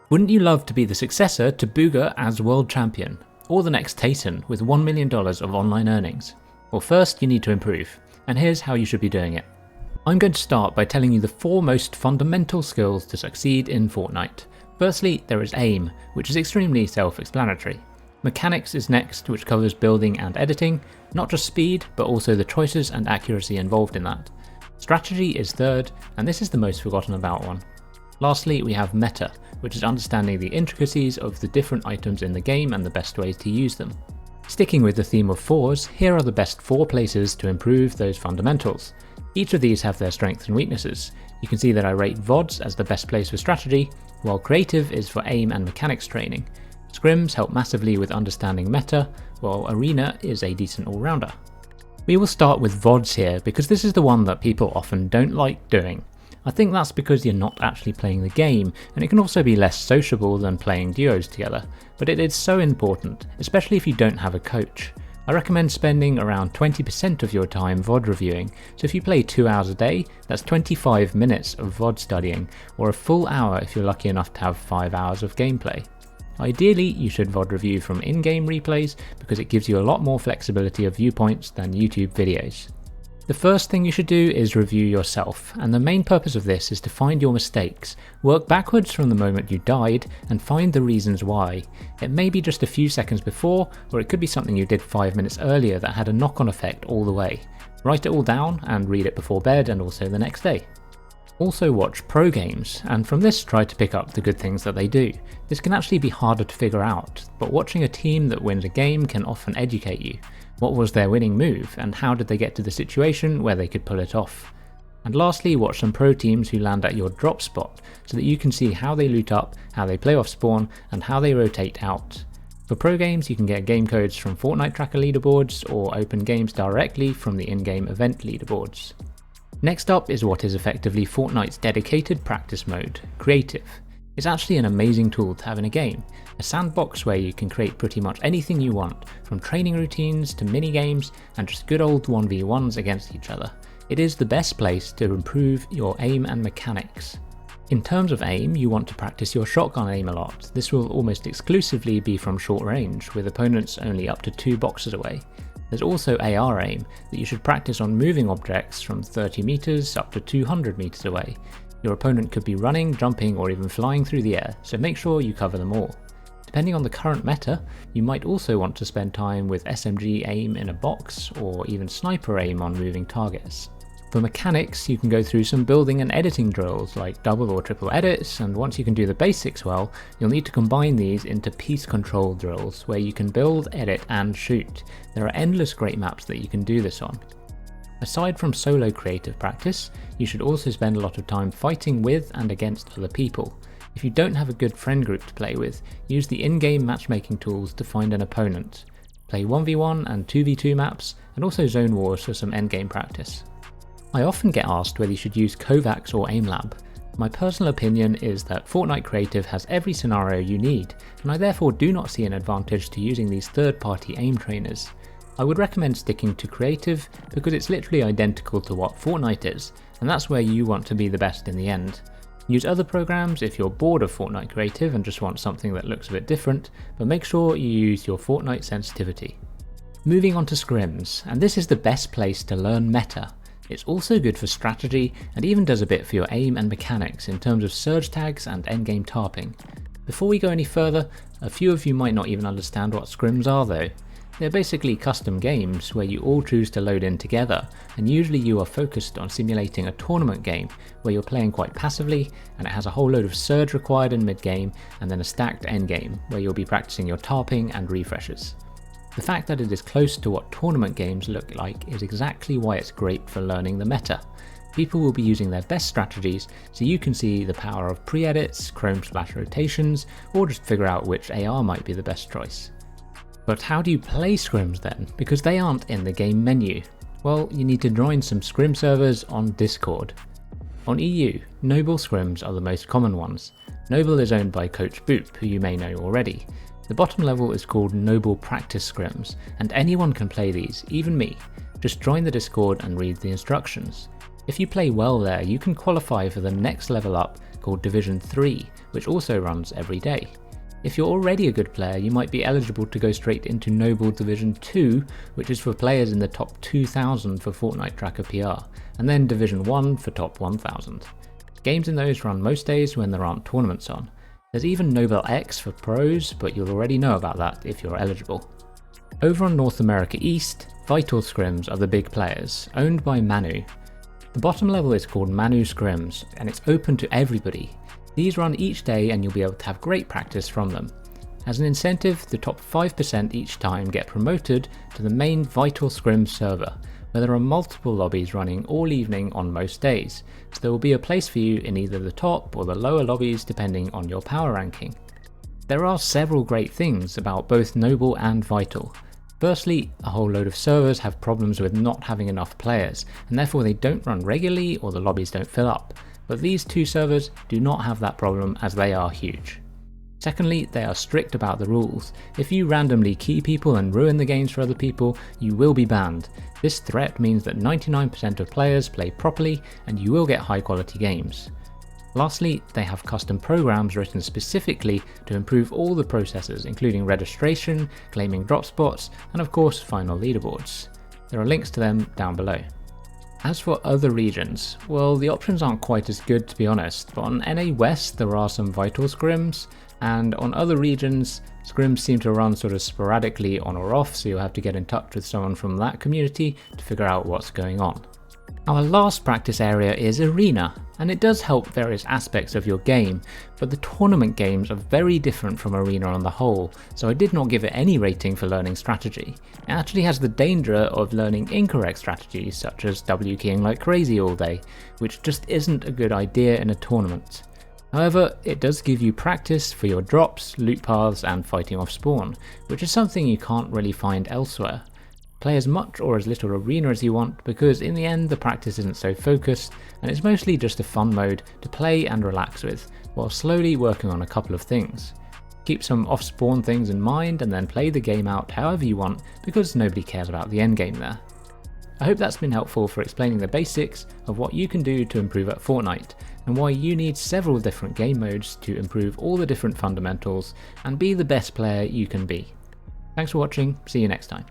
Wouldn't you love to be the successor to Booga as world champion? Or the next Tayson with $1 million of online earnings? Well, first you need to improve, and here's how you should be doing it. I'm going to start by telling you the 4 most fundamental skills to succeed in Fortnite. Firstly, there is aim, which is extremely self-explanatory. Mechanics is next, which covers building and editing, not just speed, but also the choices and accuracy involved in that. Strategy is third, and this is the most forgotten about one. Lastly, we have meta, which is understanding the intricacies of the different items in the game and the best ways to use them. Sticking with the theme of 4s, here are the best 4 places to improve those fundamentals. Each of these have their strengths and weaknesses. You can see that I rate VODs as the best place for strategy, while creative is for aim and mechanics training. Scrims help massively with understanding meta, while arena is a decent all-rounder. We will start with VODs here because this is the one that people often don't like doing. I think that's because you're not actually playing the game, and it can also be less sociable than playing duos together, but it is so important, especially if you don't have a coach. I recommend spending around 20% of your time VOD reviewing, so if you play 2 hours a day, that's 25 minutes of VOD studying, or a full hour if you're lucky enough to have 5 hours of gameplay. Ideally, you should VOD review from in-game replays because it gives you a lot more flexibility of viewpoints than YouTube videos. The first thing you should do is review yourself, and the main purpose of this is to find your mistakes, work backwards from the moment you died, and find the reasons why. It may be just a few seconds before, or it could be something you did 5 minutes earlier that had a knock-on effect all the way. Write it all down and read it before bed and also the next day. Also watch pro games, and from this try to pick up the good things that they do. This can actually be harder to figure out, but watching a team that wins a game can often educate you. What was their winning move, and how did they get to the situation where they could pull it off? And lastly, watch some pro teams who land at your drop spot, so that you can see how they loot up, how they play off spawn, and how they rotate out. For pro games, you can get game codes from Fortnite tracker leaderboards, or open games directly from the in-game event leaderboards. Next up is what is effectively Fortnite's dedicated practice mode, Creative. It's actually an amazing tool to have in a game, a sandbox where you can create pretty much anything you want, from training routines to mini-games and just good old 1v1s against each other. It is the best place to improve your aim and mechanics. In terms of aim, you want to practice your shotgun aim a lot. This will almost exclusively be from short range, with opponents only up to 2 boxes away. There's also AR aim that you should practice on moving objects from 30 meters up to 200 meters away. Your opponent could be running, jumping, or even flying through the air, so make sure you cover them all. Depending on the current meta, you might also want to spend time with SMG aim in a box, or even sniper aim on moving targets. For mechanics, you can go through some building and editing drills like double or triple edits, and once you can do the basics well, you'll need to combine these into piece control drills where you can build, edit and shoot. There are endless great maps that you can do this on. Aside from solo creative practice, you should also spend a lot of time fighting with and against other people. If you don't have a good friend group to play with, use the in-game matchmaking tools to find an opponent. Play 1v1 and 2v2 maps, and also zone wars for some endgame practice. I often get asked whether you should use Kovacs or AimLab. My personal opinion is that Fortnite Creative has every scenario you need, and I therefore do not see an advantage to using these third-party aim trainers. I would recommend sticking to Creative because it's literally identical to what Fortnite is, and that's where you want to be the best in the end. Use other programs if you're bored of Fortnite Creative and just want something that looks a bit different, but make sure you use your Fortnite sensitivity. Moving on to Scrims, and this is the best place to learn meta. It's also good for strategy and even does a bit for your aim and mechanics in terms of surge tags and endgame tarping. Before we go any further, a few of you might not even understand what scrims are though. They're basically custom games where you all choose to load in together, and usually you are focused on simulating a tournament game where you're playing quite passively, and it has a whole load of surge required in mid-game and then a stacked endgame where you'll be practicing your tarping and refreshes. The fact that it is close to what tournament games look like is exactly why it's great for learning the meta. People will be using their best strategies, so you can see the power of pre-edits, chrome/rotations, or just figure out which AR might be the best choice. But how do you play scrims then? Because they aren't in the game menu. Well, you need to join some Scrim Servers on Discord. On EU, Noble scrims are the most common ones. Noble is owned by Coach Boop, who you may know already. The bottom level is called Noble Practice Scrims, and anyone can play these, even me. Just join the Discord and read the instructions. If you play well there, you can qualify for the next level up called Division 3, which also runs every day. If you're already a good player, you might be eligible to go straight into Noble Division 2, which is for players in the top 2000 for Fortnite Tracker PR, and then Division 1 for top 1000. Games in those run most days when there aren't tournaments on. There's even Noble X for pros, but you'll already know about that if you're eligible. Over on North America East, Vital Scrims are the big players, owned by Manu. The bottom level is called Manu Scrims, and it's open to everybody. These run each day and you'll be able to have great practice from them. As an incentive, the top 5% each time get promoted to the main Vital Scrim server, where there are multiple lobbies running all evening on most days, so there will be a place for you in either the top or the lower lobbies depending on your power ranking. There are several great things about both Noble and Vital. Firstly, a whole load of servers have problems with not having enough players, and therefore they don't run regularly or the lobbies don't fill up, but these two servers do not have that problem as they are huge. Secondly, they are strict about the rules. If you randomly key people and ruin the games for other people, you will be banned. This threat means that 99% of players play properly and you will get high quality games. Lastly, they have custom programs written specifically to improve all the processes, including registration, claiming drop spots, and of course final leaderboards. There are links to them down below. As for other regions, well, the options aren't quite as good to be honest, but on NA West there are some Vital Scrims, and on other regions, Scrims seem to run sort of sporadically on or off, so you'll have to get in touch with someone from that community to figure out what's going on. Our last practice area is Arena, and it does help various aspects of your game, but the tournament games are very different from Arena on the whole, so I did not give it any rating for learning strategy. It actually has the danger of learning incorrect strategies such as W keying like crazy all day, which just isn't a good idea in a tournament. However, it does give you practice for your drops, loot paths and fighting off spawn, which is something you can't really find elsewhere. Play as much or as little Arena as you want, because in the end the practice isn't so focused and it's mostly just a fun mode to play and relax with, while slowly working on a couple of things. Keep some off-spawn things in mind and then play the game out however you want, because nobody cares about the endgame there. I hope that's been helpful for explaining the basics of what you can do to improve at Fortnite, and why you need several different game modes to improve all the different fundamentals and be the best player you can be. Thanks for watching, see you next time.